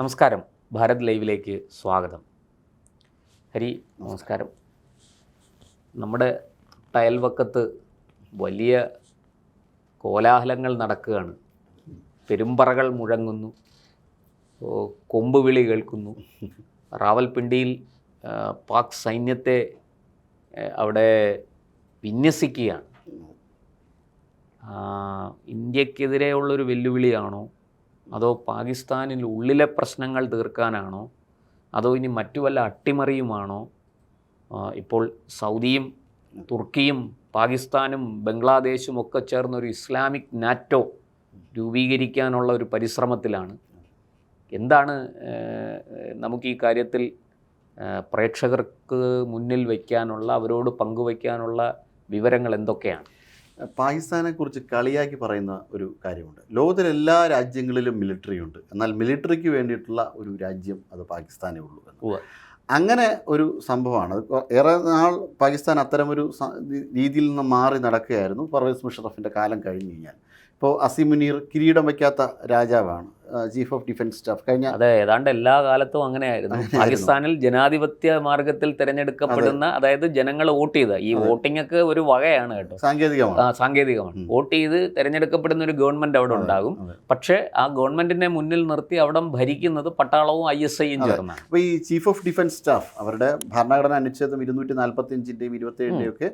നമസ്കാരം, ഭാരത് ലൈവിലേക്ക് സ്വാഗതം. ഹരി, നമസ്കാരം. നമ്മുടെ അയൽവക്കത്ത് വലിയ കോലാഹലങ്ങൾ നടക്കുകയാണ്. പെരുമ്പറകൾ മുഴങ്ങുന്നു, കൊമ്പ് വിളി കേൾക്കുന്നു. റാവൽപിണ്ടിയിൽ പാക് സൈന്യത്തെ അവിടെ വിന്യസിക്കുകയാണ്. ഇന്ത്യക്കെതിരെയുള്ളൊരു വെല്ലുവിളിയാണോ, അതോ പാകിസ്ഥാനിൽ ഉള്ളിലെ പ്രശ്നങ്ങൾ തീർക്കാനാണോ, അതോ ഇനി മറ്റു വല്ല അട്ടിമറിയുമാണോ? ഇപ്പോൾ സൗദിയും തുർക്കിയും പാകിസ്ഥാനും ബംഗ്ലാദേശും ഒക്കെ ചേർന്നൊരു ഇസ്ലാമിക് നാറ്റോ രൂപീകരിക്കാനുള്ള ഒരു പരിശ്രമത്തിലാണ്. എന്താണ് നമുക്ക് ഈ കാര്യത്തിൽ പ്രേക്ഷകർക്ക് മുന്നിൽ വയ്ക്കാനുള്ള, അവരോട് പങ്കുവയ്ക്കാനുള്ള വിവരങ്ങൾ എന്തൊക്കെയാണ്? പാകിസ്ഥാനെക്കുറിച്ച് കളിയാക്കി പറയുന്ന ഒരു കാര്യമുണ്ട്. ലോകത്തിലെ എല്ലാ രാജ്യങ്ങളിലും മിലിറ്ററി ഉണ്ട്, എന്നാൽ മിലിറ്ററിക്ക് വേണ്ടിയിട്ടുള്ള ഒരു രാജ്യം അത് പാകിസ്ഥാനേ ഉള്ളൂ എന്ന്. അങ്ങനെ ഒരു സംഭവമാണ്. അത് ഏറെ നാൾ പാകിസ്ഥാൻ അത്തരമൊരു രീതിയിൽ നിന്ന് മാറി നടക്കുകയായിരുന്നു. പർവേസ് മുഷറഫിൻ്റെ കാലം കഴിഞ്ഞ് കഴിഞ്ഞാൽ ഇപ്പോൾ അസീം മുനീർ കിരീടം വയ്ക്കാത്ത രാജാവാണ്, ചീഫ് ഓഫ് ഡിഫൻസ് സ്റ്റാഫ്. അതെ, ഏതാണ്ട് എല്ലാ കാലത്തും അങ്ങനെയായിരുന്നു. പാകിസ്ഥാനിൽ ജനാധിപത്യ മാർഗത്തിൽ തിരഞ്ഞെടുക്കപ്പെടുന്ന, അതായത് ജനങ്ങൾ വോട്ട് ചെയ്ത, ഈ വോട്ടിംഗ് ഒക്കെ ഒരു വകയാണ് കേട്ടോ, സാങ്കേതികമാണ്. വോട്ട് ചെയ്ത് തിരഞ്ഞെടുക്കപ്പെടുന്ന ഒരു ഗവൺമെന്റ് അവിടെ ഉണ്ടാകും. പക്ഷേ ആ ഗവൺമെന്റിനെ മുന്നിൽ നിർത്തി അവിടെ ഭരിക്കുന്നത് പട്ടാളവും ISIയും ചേർന്നാണ്. അപ്പോൾ ഈ ചീഫ് ഓഫ് ഡിഫൻസ് സ്റ്റാഫ് അവരുടെ ഭരണഘടനാ അനുച്ഛേദം 245-ൻ്റെയും 27-ൻ്റെയും ഒക്കെ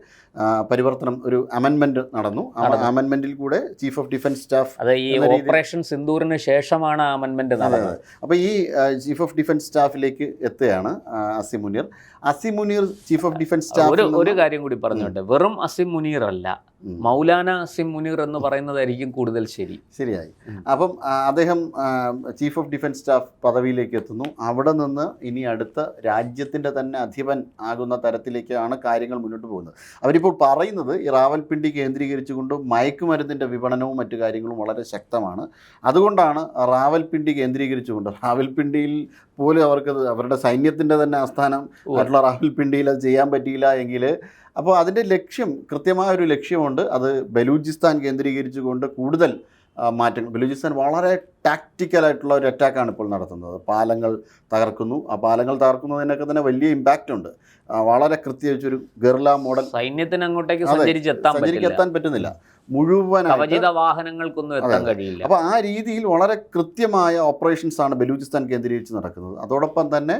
പരിവർത്തനം, ഒരു അമെൻമെന്റ് നടന്നു. ആ അമെൻമെന്റിൽ കൂടെ ചീഫ് ഓഫ് ഡിഫൻസ് സ്റ്റാഫ്, അത് ഈ ഓപ്പറേഷൻ സിന്ദൂറിന് ശേഷമാണ് അമെൻമെന്റ് നടന്നത്. അപ്പോൾ ഈ ചീഫ് ഓഫ് ഡിഫൻസ് സ്റ്റാഫിലേക്ക് എത്തുകയാണ് Asim Munir chief of defence staff. ഒരു കാര്യം കൂടി പറഞ്ഞോട്ടെ, വെറും അസീം മുനീർ അല്ല, മൗലാന അസീം മുനീർ എന്ന് പറയുന്നതായിരിക്കും കൂടുതൽ ശരിയായി. അപ്പം അദ്ദേഹം ചീഫ് ഓഫ് ഡിഫൻസ് സ്റ്റാഫ് പദവിയിലേക്ക് എത്തുന്നു. അവിടെ നിന്ന് ഇനി അടുത്ത രാജ്യത്തിൻ്റെ തന്നെ അധിപൻ ആകുന്ന തരത്തിലേക്കാണ് കാര്യങ്ങൾ മുന്നോട്ട് പോകുന്നത്. അവരിപ്പോൾ പറയുന്നത് ഈ റാവൽപിണ്ടി കേന്ദ്രീകരിച്ചുകൊണ്ട് മയക്കുമരുന്നിൻ്റെ വിപണനവും മറ്റു കാര്യങ്ങളും വളരെ ശക്തമാണ്. അതുകൊണ്ടാണ് റാവൽപിണ്ടി കേന്ദ്രീകരിച്ചുകൊണ്ട്, റാവൽപിണ്ടിയിൽ പോലും അവർക്ക് അവരുടെ സൈന്യത്തിൻ്റെ തന്നെ ആസ്ഥാനം ആയിട്ടുള്ള റാവൽപിണ്ടിയിൽ അത് ചെയ്യാൻ പറ്റിയില്ല എങ്കിൽ, അപ്പോൾ അതിൻ്റെ ലക്ഷ്യം, കൃത്യമായൊരു ലക്ഷ്യമുണ്ട്. അത് ബലൂചിസ്ഥാൻ കേന്ദ്രീകരിച്ചുകൊണ്ട് കൂടുതൽ മാറ്റങ്ങൾ. ബലൂചിസ്ഥാൻ വളരെ ടാക്റ്റിക്കലായിട്ടുള്ള ഒരു അറ്റാക്കാണ് ഇപ്പോൾ നടത്തുന്നത്. പാലങ്ങൾ തകർക്കുന്നു. ആ പാലങ്ങൾ തകർക്കുന്നതിനൊക്കെ തന്നെ വലിയ ഇമ്പാക്റ്റ് ഉണ്ട്. വളരെ കൃത്യമായിട്ടൊരു ഗെറില്ല മോഡൽ. സൈന്യത്തിന് അങ്ങോട്ടേക്ക് സഞ്ചരിച്ചെത്താൻ പറ്റുന്നില്ല, മുഴുവൻ വാഹനങ്ങൾക്കൊന്നും എത്താൻ കഴിയില്ല. അപ്പോൾ ആ രീതിയിൽ വളരെ കൃത്യമായ ഓപ്പറേഷൻസ് ആണ് ബലൂചിസ്ഥാൻ കേന്ദ്രീകരിച്ച് നടക്കുന്നത്. അതോടൊപ്പം തന്നെ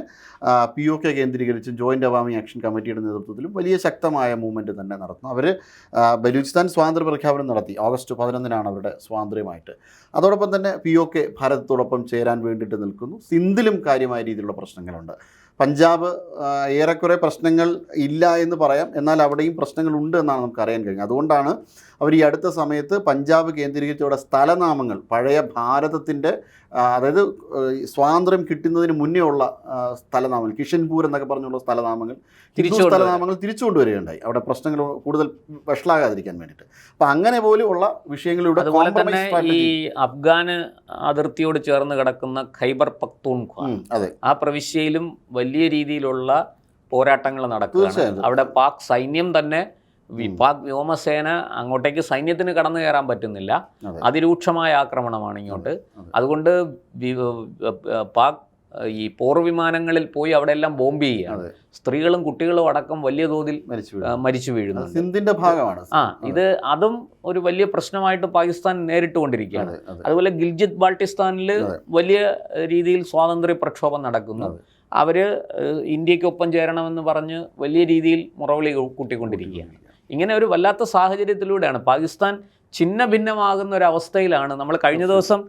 POK കേന്ദ്രീകരിച്ചും ജോയിൻ്റ് അവാമി ആക്ഷൻ കമ്മിറ്റിയുടെ നേതൃത്വത്തിലും വലിയ ശക്തമായ മൂവ്മെൻറ്റ് തന്നെ നടത്തുന്നു. അവർ ബലൂചിസ്ഥാൻ സ്വാതന്ത്ര്യ പ്രഖ്യാപനം നടത്തി. ഓഗസ്റ്റ് 11-നാണ് അവരുടെ സ്വാതന്ത്ര്യമായിട്ട്. അതോടൊപ്പം തന്നെ POK ഭാരതത്തോടൊപ്പം ചേരാൻ വേണ്ടിയിട്ട് നിൽക്കുന്നു. സിന്ധിലും കാര്യമായ രീതിയിലുള്ള പ്രശ്നങ്ങളുണ്ട്. പഞ്ചാബ് ഏറെക്കുറെ പ്രശ്നങ്ങൾ ഇല്ല എന്ന് പറയാം, എന്നാൽ അവിടെയും പ്രശ്നങ്ങളുണ്ട് എന്നാണ് നമുക്ക് അറിയാൻ കഴിഞ്ഞത്. അതുകൊണ്ടാണ് അവർ ഈ അടുത്ത സമയത്ത് പഞ്ചാബ് കേന്ദ്രീകരിച്ചവിടെ സ്ഥലനാമങ്ങൾ, പഴയ ഭാരതത്തിൻ്റെ, അതായത് സ്വാതന്ത്ര്യം കിട്ടുന്നതിന് മുന്നേ ഉള്ള സ്ഥലനാമങ്ങൾ, കിഷൻപൂർ എന്നൊക്കെ പറഞ്ഞുള്ള സ്ഥലനാമങ്ങൾ തിരിച്ചു കൊണ്ടുവരികയുണ്ടായി, അവിടെ പ്രശ്നങ്ങൾ കൂടുതൽ വഷളാകാതിരിക്കാൻ വേണ്ടിയിട്ട്. അപ്പം അങ്ങനെ പോലെയുള്ള വിഷയങ്ങളിലൂടെ ഈ അഫ്ഗാൻ അതിർത്തിയോട് ചേർന്ന് കിടക്കുന്ന ഖൈബർ പഖ്തൂൺഖ്വ, ആ പ്രവിശ്യയിലും വലിയ രീതിയിലുള്ള പോരാട്ടങ്ങൾ നടക്കുകയാണ്. അവിടെ പാക് സൈന്യം തന്നെ, പാക് വ്യോമസേന അങ്ങോട്ടേക്ക് സൈന്യത്തിന് കടന്നു കയറാൻ പറ്റുന്നില്ല. അതിരൂക്ഷമായ ആക്രമണമാണ് ഇങ്ങോട്ട്. അതുകൊണ്ട് പാക് ഈ പോർവിമാനങ്ങളിൽ പോയി അവിടെ എല്ലാം ബോംബ് ചെയ്യുകയാണ്. സ്ത്രീകളും കുട്ടികളും അടക്കം വലിയ തോതിൽ മരിച്ചു വീഴുന്നു. സിന്ധിന്റെ ഭാഗമാണ്. അതും ഒരു വലിയ പ്രശ്നമായിട്ട് പാകിസ്ഥാൻ നേരിട്ടുകൊണ്ടിരിക്കുകയാണ്. അതുപോലെ ഗിൽജിത് ബാൾട്ടിസ്ഥാനിൽ വലിയ രീതിയിൽ സ്വാതന്ത്ര്യ പ്രക്ഷോഭം നടക്കുന്നു. അവർ ഇന്ത്യക്കൊപ്പം ചേരണമെന്ന് പറഞ്ഞ് വലിയ രീതിയിൽ മുറവിളി കൂട്ടിക്കൊണ്ടിരിക്കുകയാണ്. ഇങ്ങനെ ഒരു വല്ലാത്ത സാഹചര്യത്തിലൂടെയാണ് പാകിസ്ഥാൻ ഛിന്ന ഭിന്നമാകുന്ന ഒരു അവസ്ഥയിലാണ്. നമ്മൾ കഴിഞ്ഞ ദിവസം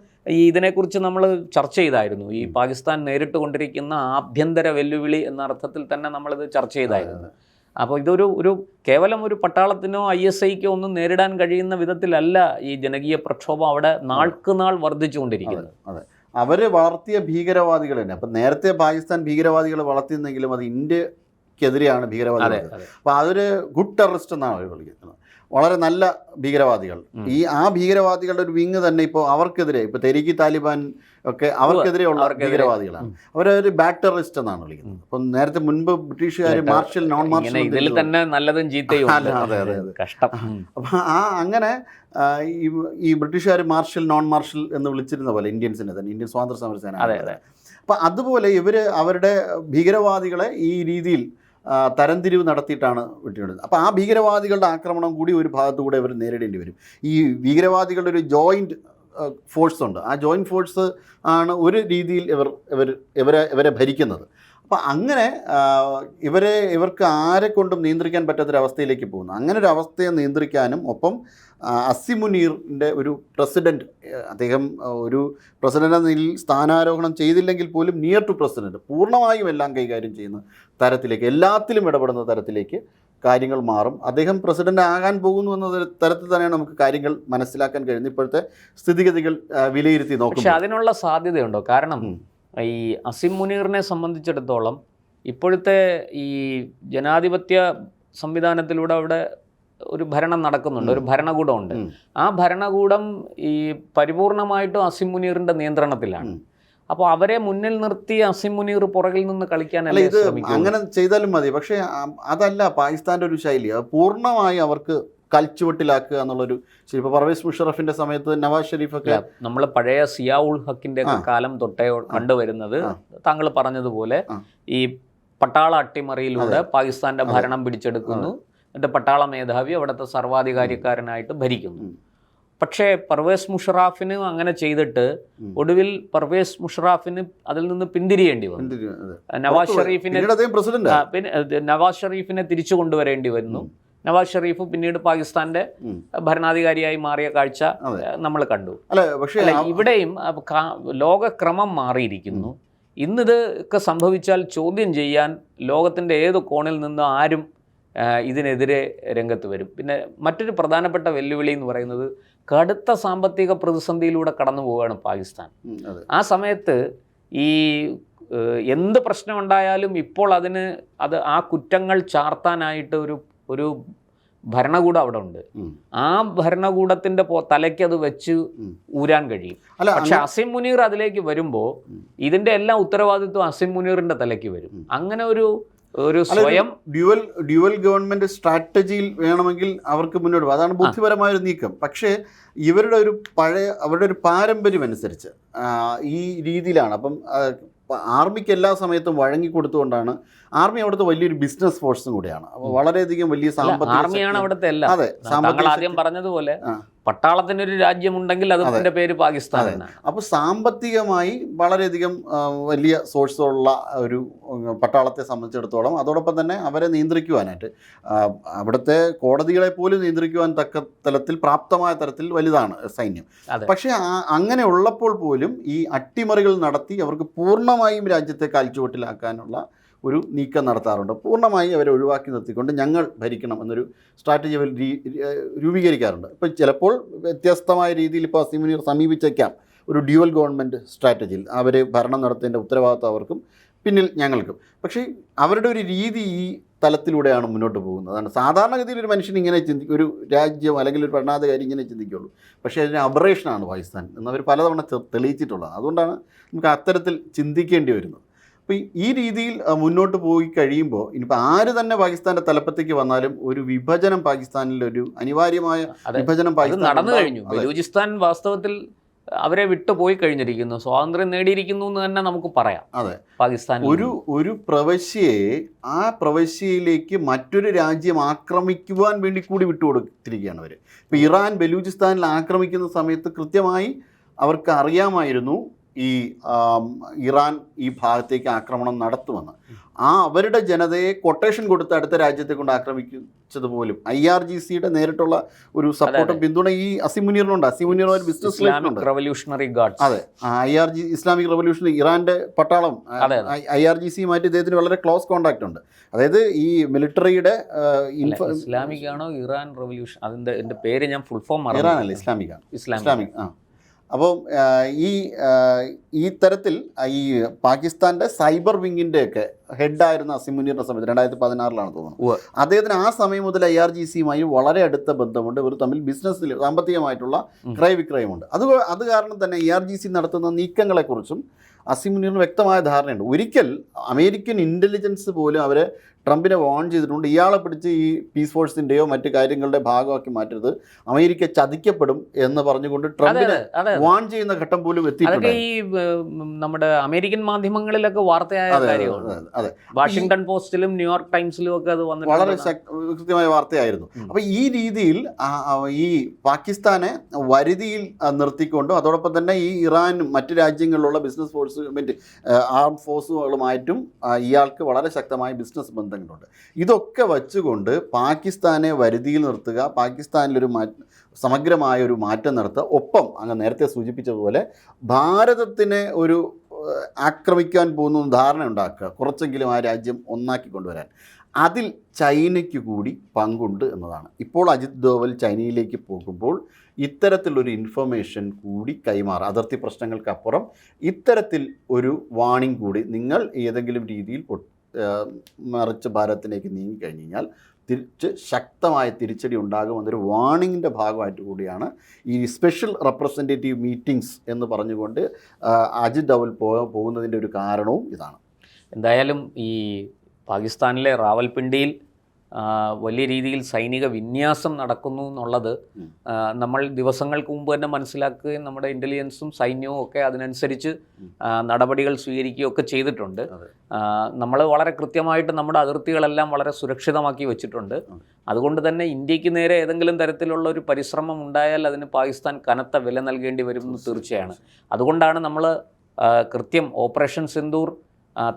ഇതിനെക്കുറിച്ച് നമ്മൾ ചർച്ച ചെയ്തായിരുന്നു. ഈ പാകിസ്ഥാൻ നേരിട്ട് കൊണ്ടിരിക്കുന്ന ആഭ്യന്തര വെല്ലുവിളി എന്ന അർത്ഥത്തിൽ തന്നെ നമ്മളിത് ചർച്ച ചെയ്തായിരുന്നു. അപ്പോൾ ഇതൊരു കേവലം ഒരു പട്ടാളത്തിനോ ISIക്കോ ഒന്നും നേരിടാൻ കഴിയുന്ന വിധത്തിലല്ല ഈ ജനകീയ പ്രക്ഷോഭം അവിടെ നാൾക്ക് നാൾ വർദ്ധിച്ചുകൊണ്ടിരിക്കുന്നത്. അവർ വളർത്തിയ ഭീകരവാദികൾ തന്നെ. അപ്പം നേരത്തെ പാകിസ്ഥാൻ ഭീകരവാദികളെ വളർത്തിയെന്നെങ്കിലും അത് ഇന്ത്യക്കെതിരെയാണ് ഭീകരവാദികൾ. അപ്പോൾ അതൊരു ഗുഡ് ടെററിസ്റ്റ് എന്നാണ് അവർ വിളിക്കുന്നത്. വളരെ നല്ല ഭീകരവാദികൾ. ആ ഭീകരവാദികളുടെ ഒരു വിങ് തന്നെ ഇപ്പോൾ അവർക്കെതിരെ, ഇപ്പോൾ തെരീഖ് താലിബാൻ ഒക്കെ അവർക്കെതിരെയുള്ള ഭീകരവാദികളാണ്. അവരൊരു ബാഡ് ടെററിസ്റ്റ് എന്നാണ് വിളിക്കുന്നത്. അപ്പം നേരത്തെ മുൻപ് ബ്രിട്ടീഷുകാർ മാർഷൽ, നോൺ മാർഷൽ, ഇതിൽ തന്നെ നല്ലതും ചീത്തയും. കഷ്ടം. അപ്പം അങ്ങനെ ഈ ബ്രിട്ടീഷുകാർ മാർഷൽ, നോൺ മാർഷൽ എന്ന് വിളിച്ചിരുന്ന പോലെ ഇന്ത്യൻസിനെ തന്നെ, ഇന്ത്യൻ സ്വാതന്ത്ര്യ സമര സേന. അപ്പം അതുപോലെ ഇവർ അവരുടെ ഭീകരവാദികളെ ഈ രീതിയിൽ തരംതിരിവ് നടത്തിയിട്ടാണ് വിട്ടിരുന്നത്. അപ്പോൾ ആ ഭീകരവാദികളുടെ ആക്രമണം കൂടി ഒരു ഭാഗത്തുകൂടെ ഇവർ നേരിടേണ്ടി വരും. ഈ ഭീകരവാദികളുടെ ഒരു ജോയിൻറ്റ് ഫോഴ്സ് ഉണ്ട്. ആ ജോയിൻറ്റ് ഫോഴ്സ് ആണ് ഒരു രീതിയിൽ ഇവരെ ഭരിക്കുന്നത്. അപ്പം അങ്ങനെ ഇവർക്ക് ആരെ കൊണ്ടും നിയന്ത്രിക്കാൻ പറ്റാത്തൊരവസ്ഥയിലേക്ക് പോകുന്നു. അങ്ങനെ ഒരു അവസ്ഥയെ നിയന്ത്രിക്കാനും ഒപ്പം അസി മുനീറിൻ്റെ ഒരു പ്രസിഡൻറ്റ്, അദ്ദേഹം ഒരു പ്രസിഡൻ്റ് എന്ന നിലയിൽ സ്ഥാനാരോഹണം ചെയ്തില്ലെങ്കിൽ പോലും നിയർ ടു പ്രസിഡൻറ്റ്, പൂർണ്ണമായും എല്ലാം കൈകാര്യം ചെയ്യുന്ന തരത്തിലേക്ക്, എല്ലാത്തിലും ഇടപെടുന്ന തരത്തിലേക്ക് കാര്യങ്ങൾ മാറും. അദ്ദേഹം പ്രസിഡൻ്റ് ആകാൻ പോകുന്നു എന്ന തരത്തിൽ തന്നെയാണ് നമുക്ക് കാര്യങ്ങൾ മനസ്സിലാക്കാൻ കഴിയുന്നത് ഇപ്പോഴത്തെ സ്ഥിതിഗതികൾ വിലയിരുത്തി നോക്കും. പക്ഷേ അതിനുള്ള സാധ്യതയുണ്ടോ? കാരണം ഈ അസിം മുനീറിനെ സംബന്ധിച്ചിടത്തോളം ഇപ്പോഴത്തെ ഈ ജനാധിപത്യ സംവിധാനത്തിലൂടെ അവിടെ ഒരു ഭരണം നടക്കുന്നുണ്ട്, ഒരു ഭരണകൂടമുണ്ട്. ആ ഭരണകൂടം ഈ പരിപൂർണമായിട്ടും അസിം മുനീറിൻ്റെ നിയന്ത്രണത്തിലാണ്. അപ്പോൾ അവരെ മുന്നിൽ നിർത്തി അസിം മുനീർ പുറകിൽ നിന്ന് കളിക്കാനല്ല ഇത് അങ്ങനെ ചെയ്താലും മതി. പക്ഷേ അതല്ല പാകിസ്ഥാൻ്റെ ഒരു ശൈലി. പൂർണ്ണമായി അവർക്ക് കൽച്ചുവട്ടിലാക്കുക എന്നുള്ളൊരു ശരി. ഇപ്പോൾ പർവേസ് മുഷറഫിന്റെ സമയത്ത് നവാസ് ഷെരീഫൊക്കെ നമ്മൾ പഴയ സിയാ ഉൾ ഹക്കിന്റെ കാലം തൊട്ടേ കണ്ടുവരുന്നത് താങ്കൾ പറഞ്ഞതുപോലെ ഈ പട്ടാള അട്ടിമറിയിലൂടെ പാകിസ്ഥാന്റെ ഭരണം പിടിച്ചെടുക്കുന്നു, എന്നിട്ട് പട്ടാള മേധാവി അവിടുത്തെ സർവാധികാരിക്കാരനായിട്ട് ഭരിക്കുന്നു. പക്ഷേ പർവേസ് മുഷറാഫിന് അങ്ങനെ ചെയ്തിട്ട് ഒടുവിൽ പർവേസ് മുഷറാഫിന് അതിൽ നിന്ന് പിന്തിരിയേണ്ടി വന്നു. നവാസ് ഷെരീഫിനെ തിരിച്ചു കൊണ്ടുവരേണ്ടി വരുന്നു. നവാസ് ഷെരീഫ് പിന്നീട് പാകിസ്ഥാന്റെ ഭരണാധികാരിയായി മാറിയ കാഴ്ച നമ്മൾ കണ്ടു. ഇവിടെയും ലോകക്രമം മാറിയിരിക്കുന്നു. ഇന്നിത് ഒക്കെ സംഭവിച്ചാൽ ചോദ്യം ചെയ്യാൻ ലോകത്തിൻ്റെ ഏത് കോണിൽ നിന്ന് ആരും ഇതിനെതിരെ രംഗത്ത് വരും. പിന്നെ മറ്റൊരു പ്രധാനപ്പെട്ട വെല്ലുവിളി എന്ന് പറയുന്നത് കടുത്ത സാമ്പത്തിക പ്രതിസന്ധിയിലൂടെ കടന്നു പോവുകയാണ് പാകിസ്ഥാൻ. ആ സമയത്ത് ഈ എന്ത് പ്രശ്നമുണ്ടായാലും ഇപ്പോൾ ആ കുറ്റങ്ങൾ ചാർത്താനായിട്ട് ഒരു ഭരണകൂടം അവിടെ ഉണ്ട്. ആ ഭരണകൂടത്തിന്റെ തലയ്ക്ക് അത് വെച്ച് ഊരാൻ കഴിയും. പക്ഷെ അസിം മുനീർ അതിലേക്ക് വരുമ്പോൾ ഇതിന്റെ എല്ലാം ഉത്തരവാദിത്വം അസിം മുനീറിന്റെ തലയ്ക്ക് വരും. അങ്ങനെ ഒരു സ്വയം ഡ്യുവൽ ഗവൺമെന്റ് സ്ട്രാറ്റജിയിൽ വേണമെങ്കിൽ അവർക്ക് മുന്നോട്ട് പോകും. അതാണ് ബുദ്ധിപരമായ ഒരു നീക്കം. പക്ഷേ അവരുടെ ഒരു പാരമ്പര്യം അനുസരിച്ച് ഈ രീതിയിലാണ്. അപ്പം ആർമിക്ക് എല്ലാ സമയത്തും വഴങ്ങിക്കൊടുത്തുകൊണ്ടാണ്. ആർമി അവിടുത്തെ വലിയൊരു ബിസിനസ് ഫോഴ്സും കൂടിയാണ്. അപ്പോൾ വളരെയധികം വലിയ ആർമിയാണ് അവിടുത്തെ എല്ലാം. അതെ, ആദ്യം പറഞ്ഞതുപോലെ പട്ടാളത്തിനൊരു രാജ്യമുണ്ടെങ്കിൽ അതിന്റെ പേര് പാകിസ്ഥാൻ എന്നാണ്. അപ്പോൾ സാമ്പത്തികമായി വളരെയധികം വലിയ സോഴ്സുള്ള ഒരു പട്ടാളത്തെ സംബന്ധിച്ചിടത്തോളം അതോടൊപ്പം തന്നെ അവരെ നിയന്ത്രിക്കുവാനായിട്ട് അവിടുത്തെ കോടതികളെ പോലും നിയന്ത്രിക്കുവാൻ തക്ക തലത്തിൽ പ്രാപ്തമായ തരത്തിൽ വലുതാണ് സൈന്യം. പക്ഷേ അങ്ങനെ ഉള്ളപ്പോൾ പോലും ഈ അട്ടിമറികൾ നടത്തി അവർക്ക് പൂർണ്ണമായും രാജ്യത്തെ കാൽച്ചുവട്ടിലാക്കാനുള്ള ഒരു നീക്കം നടത്താറുണ്ട്. പൂർണ്ണമായി അവരെ ഒഴിവാക്കി നിർത്തിക്കൊണ്ട് ഞങ്ങൾ ഭരിക്കണം എന്നൊരു സ്ട്രാറ്റജി അവർ രൂപീകരിക്കാറുണ്ട്. ഇപ്പോൾ ചിലപ്പോൾ വ്യത്യസ്തമായ രീതിയിൽ ഇപ്പോൾ അസിം മുനീർ സമീപിച്ചേക്കാം ഒരു ഡ്യുവൽ ഗവൺമെൻറ് സ്ട്രാറ്റജിയിൽ. അവർ ഭരണം നടത്തേണ്ട ഉത്തരവാദിത്വം അവർക്കും പിന്നിൽ ഞങ്ങൾക്കും. പക്ഷേ അവരുടെ ഒരു രീതി ഈ തലത്തിലൂടെയാണ് മുന്നോട്ട് പോകുന്നത്. അതാണ് സാധാരണഗതിയിൽ ഒരു മനുഷ്യൻ ഇങ്ങനെ ഒരു രാജ്യം അല്ലെങ്കിൽ ഒരു ഭരണാധികാരി ഇങ്ങനെ ചിന്തിക്കുകയുള്ളൂ. പക്ഷേ അതിന് അബറേഷനാണ് പാകിസ്ഥാൻ എന്നവർ പലതവണ തെളിയിച്ചിട്ടുള്ളത്. അതുകൊണ്ടാണ് നമുക്ക് അത്തരത്തിൽ ചിന്തിക്കേണ്ടി വരുന്നത്. അപ്പോൾ ഈ രീതിയിൽ മുന്നോട്ട് പോയി കഴിയുമ്പോൾ ഇനിയിപ്പോൾ ആര് തന്നെ പാകിസ്ഥാൻ്റെ തലപ്പത്തേക്ക് വന്നാലും ഒരു വിഭജനം പാകിസ്ഥാനിൽ ഒരു അനിവാര്യമായ വിഭജനം പാകിസ്ഥാൻ നടന്നു കഴിഞ്ഞു. ബലൂചിസ്ഥാൻ വാസ്തവത്തിൽ അവരെ വിട്ടുപോയി കഴിഞ്ഞിരിക്കുന്നു, സ്വാതന്ത്ര്യം നേടിയിരിക്കുന്നു എന്ന് തന്നെ നമുക്ക് പറയാം. അതെ, പാകിസ്ഥാൻ ഒരു പ്രവശ്യയെ ആ പ്രവശ്യയിലേക്ക് മറ്റൊരു രാജ്യം ആക്രമിക്കുവാൻ വേണ്ടി കൂടി വിട്ടുകൊടുത്തിരിക്കുകയാണ് അവർ. ഇപ്പോൾ ഇറാൻ ബലൂചിസ്ഥാനിൽ ആക്രമിക്കുന്ന സമയത്ത് കൃത്യമായി അവർക്ക് അറിയാമായിരുന്നു ഈ ഇറാൻ ഈ ഭാഗത്തേക്ക് ആക്രമണം നടത്തുമെന്ന്. അവരുടെ ജനതയെ കൊട്ടേഷൻ കൊടുത്ത് അടുത്ത രാജ്യത്തെ കൊണ്ട് ആക്രമിച്ചതുപോലും IRGCയുടെ നേരിട്ടുള്ള ഒരു സപ്പോർട്ടും പിന്തുണ ഈ അസിം മുനീറിനുണ്ട്. അസിം മുനീർ ഒരു ബിസിനസ് റവല്യൂഷണറി ഗാർഡ്സ്. അതെ, ഇസ്ലാമിക് റവല്യൂഷണറി ഇറാന്റെ പട്ടാളം IRGCയുമായിട്ട് ഇദ്ദേഹത്തിന് വളരെ ക്ലോസ് കോണ്ടാക്ട് ഉണ്ട്. അതായത് ഈ മിലിറ്ററിയുടെ ഇസ്ലാമിക് ആണോ ഇറാൻ റവല്യൂഷൻ, അതിന്റെ എൻ്റെ പേര് ഞാൻ ഫുൾ ഫോം ഇറാൻ അല്ല, ഇസ്ലാമിക്. അപ്പോൾ ഈ തരത്തിൽ ഈ പാകിസ്ഥാൻ്റെ സൈബർ വിങ്ങിൻ്റെയൊക്കെ ഹെഡായിരുന്ന അസിം മുനീറിൻ്റെ സമയത്ത് 2016 തോന്നുന്നു. അദ്ദേഹത്തിന് ആ സമയം മുതൽ IRGCയുമായി വളരെ അടുത്ത ബന്ധമുണ്ട്. ഇവർ തമ്മിൽ ബിസിനസ്സിൽ സാമ്പത്തികമായിട്ടുള്ള ക്രയവിക്രയമുണ്ട്. അത് കാരണം തന്നെ IRGC നടത്തുന്ന നീക്കങ്ങളെക്കുറിച്ചും അസീം മുനീറിന് വ്യക്തമായ ധാരണയുണ്ട്. ഒരിക്കൽ അമേരിക്കൻ ഇൻ്റലിജൻസ് പോലും അവരെ ട്രംപിനെ വാൺ ചെയ്തിട്ടുണ്ട്, ഇയാളെ പിടിച്ച് ഈ പീസ് ഫോഴ്സിൻ്റെയോ മറ്റു കാര്യങ്ങളുടെ ഭാഗമാക്കി മാറ്റരുത്, അമേരിക്ക ചതിക്കപ്പെടും എന്ന് പറഞ്ഞുകൊണ്ട് ട്രംപിനെ വാൺ ചെയ്യുന്ന ഘട്ടം പോലും എത്തിയിട്ടുണ്ട്. ഈ നമ്മുടെ അമേരിക്കൻ മാധ്യമങ്ങളിലൊക്കെ വാർത്തയായ കാര്യമാണ്. അതെ, വാഷിംഗ്ടൺ പോസ്റ്റിലും ന്യൂയോർക്ക് ടൈംസിലും ഒക്കെ അത് വന്നിട്ട് വളരെ കൃത്യമായ വാർത്തയായിരുന്നു. അപ്പോൾ ഈ രീതിയിൽ ഈ പാകിസ്ഥാനെ വരുതിയിൽ നിർത്തിക്കൊണ്ടും അതോടൊപ്പം തന്നെ ഈ ഇറാനും മറ്റു രാജ്യങ്ങളിലുള്ള ബിസിനസ് ഫോഴ്സ് ആം ഫോഴ്സുകളുമായിട്ടും ഇയാൾക്ക് വളരെ ശക്തമായ ബിസിനസ് ബന്ധങ്ങളുണ്ട്. ഇതൊക്കെ വച്ചുകൊണ്ട് പാകിസ്ഥാനെ വരുതിയിൽ നിർത്തുക, പാകിസ്ഥാനിലൊരു സമഗ്രമായ ഒരു മാറ്റം നടത്തുക, ഒപ്പം അങ്ങ് നേരത്തെ സൂചിപ്പിച്ചതുപോലെ ഭാരതത്തിനെ ഒരു ആക്രമിക്കാൻ പോകുന്ന ധാരണ ഉണ്ടാക്കുക, കുറച്ചെങ്കിലും ആ രാജ്യം ഒന്നാക്കി കൊണ്ടുവരാൻ. അതിൽ ചൈനയ്ക്ക് കൂടി പങ്കുണ്ട് എന്നതാണ്. ഇപ്പോൾ അജിത് ഡോവൽ ചൈനയിലേക്ക് പോകുമ്പോൾ ഇത്തരത്തിലൊരു ഇൻഫർമേഷൻ കൂടി കൈമാറുക, അതിർത്തി പ്രശ്നങ്ങൾക്കപ്പുറം ഇത്തരത്തിൽ ഒരു വാണിംഗ് കൂടി, നിങ്ങൾ ഏതെങ്കിലും രീതിയിൽ മറിച്ച് ഭാരതത്തിലേക്ക് നീങ്ങിക്കഴിഞ്ഞ് കഴിഞ്ഞാൽ ശക്തമായ തിരിച്ചടി ഉണ്ടാകുമെന്നൊരു വാണിങ്ങിൻ്റെ ഭാഗമായിട്ട് കൂടിയാണ് ഈ സ്പെഷ്യൽ റെപ്രസെൻറ്റേറ്റീവ് മീറ്റിംഗ്സ് എന്ന് പറഞ്ഞുകൊണ്ട് അജിത് ഡോവൽ പോകുന്നതിൻ്റെ ഒരു കാരണവും ഇതാണ്. എന്തായാലും ഈ പാകിസ്ഥാനിലെ റാവൽപിണ്ടിയിൽ വലിയ രീതിയിൽ സൈനിക വിന്യാസം നടക്കുന്നു എന്നുള്ളത് നമ്മൾ ദിവസങ്ങൾക്ക് മുമ്പ് തന്നെ മനസ്സിലാക്കുകയും നമ്മുടെ ഇൻ്റലിജൻസും സൈന്യവും ഒക്കെ അതിനനുസരിച്ച് നടപടികൾ സ്വീകരിക്കുകയൊക്കെ ചെയ്തിട്ടുണ്ട്. നമ്മൾ വളരെ കൃത്യമായിട്ട് നമ്മുടെ അതിർത്തികളെല്ലാം വളരെ സുരക്ഷിതമാക്കി വെച്ചിട്ടുണ്ട്. അതുകൊണ്ട് തന്നെ ഇന്ത്യക്ക് നേരെ ഏതെങ്കിലും തരത്തിലുള്ള ഒരു പരിശ്രമം ഉണ്ടായാൽ അതിന് പാകിസ്ഥാൻ കനത്ത വില നൽകേണ്ടി വരുമെന്ന് തീർച്ചയാണ്. അതുകൊണ്ടാണ് നമ്മൾ കൃത്യം ഓപ്പറേഷൻ സിന്ദൂർ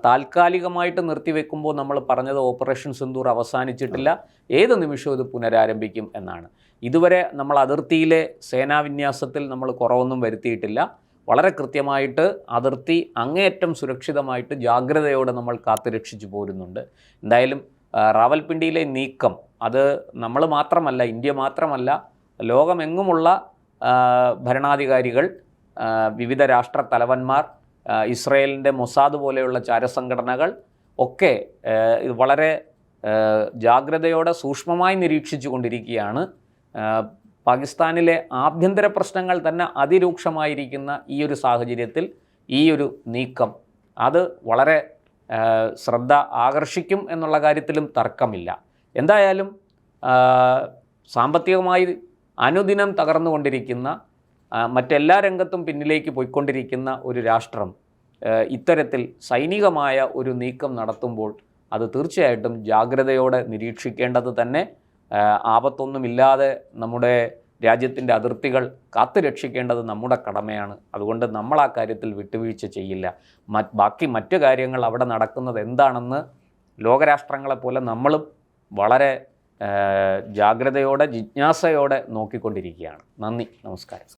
താൽക്കാലികമായിട്ട് നിർത്തിവെക്കുമ്പോൾ നമ്മൾ പറഞ്ഞത് ഓപ്പറേഷൻ സിന്ദൂർ അവസാനിച്ചിട്ടില്ല, ഏത് നിമിഷവും ഇത് പുനരാരംഭിക്കും എന്നാണ്. ഇതുവരെ നമ്മൾ അതിർത്തിയിലെ സേനാവിന്യാസത്തിൽ നമ്മൾ കുറവൊന്നും വരുത്തിയിട്ടില്ല. വളരെ കൃത്യമായിട്ട് അതിർത്തി അങ്ങേയറ്റം സുരക്ഷിതമായിട്ട് ജാഗ്രതയോടെ നമ്മൾ കാത്തുരക്ഷിച്ചു പോരുന്നുണ്ട്. എന്തായാലും റാവൽപിണ്ടിയിലെ നീക്കം അത് നമ്മൾ മാത്രമല്ല, ഇന്ത്യ മാത്രമല്ല, ലോകമെങ്ങുമുള്ള ഭരണാധികാരികൾ, വിവിധ രാഷ്ട്ര തലവന്മാർ, ഇസ്രയേലിൻ്റെ മൊസാദ് പോലെയുള്ള ചാരസംഘടനകൾ ഒക്കെ ഇത് വളരെ ജാഗ്രതയോടെ സൂക്ഷ്മമായി നിരീക്ഷിച്ചു കൊണ്ടിരിക്കുകയാണ്. പാകിസ്ഥാനിലെ ആഭ്യന്തര പ്രശ്നങ്ങൾ തന്നെ അതിരൂക്ഷമായിരിക്കുന്ന ഈ ഒരു സാഹചര്യത്തിൽ ഈ ഒരു നീക്കം അത് വളരെ ശ്രദ്ധ ആകർഷിക്കും എന്നുള്ള കാര്യത്തിലും തർക്കമില്ല. എന്തായാലും സാമ്പത്തികമായി അനുദിനം തകർന്നുകൊണ്ടിരിക്കുന്ന, മറ്റെല്ലാ രംഗത്തും പിന്നിലേക്ക് പോയിക്കൊണ്ടിരിക്കുന്ന ഒരു രാഷ്ട്രം ഇത്തരത്തിൽ സൈനികമായ ഒരു നീക്കം നടത്തുമ്പോൾ അത് തീർച്ചയായിട്ടും ജാഗ്രതയോടെ നിരീക്ഷിക്കേണ്ടത് തന്നെ, ആപത്തൊന്നുമില്ലാതെ നമ്മുടെ രാജ്യത്തിൻ്റെ അതിർത്തികൾ കാത്തുരക്ഷിക്കേണ്ടത് നമ്മുടെ കടമയാണ്. അതുകൊണ്ട് നമ്മൾ ആ കാര്യത്തിൽ വിട്ടുവീഴ്ച ചെയ്യില്ല. ബാക്കി മറ്റു കാര്യങ്ങൾ അവിടെ നടക്കുന്നത് എന്താണെന്ന് ലോകരാഷ്ട്രങ്ങളെപ്പോലെ നമ്മളും വളരെ ജാഗ്രതയോടെ ജിജ്ഞാസയോടെ നോക്കിക്കൊണ്ടിരിക്കുകയാണ്. നന്ദി, നമസ്കാരം.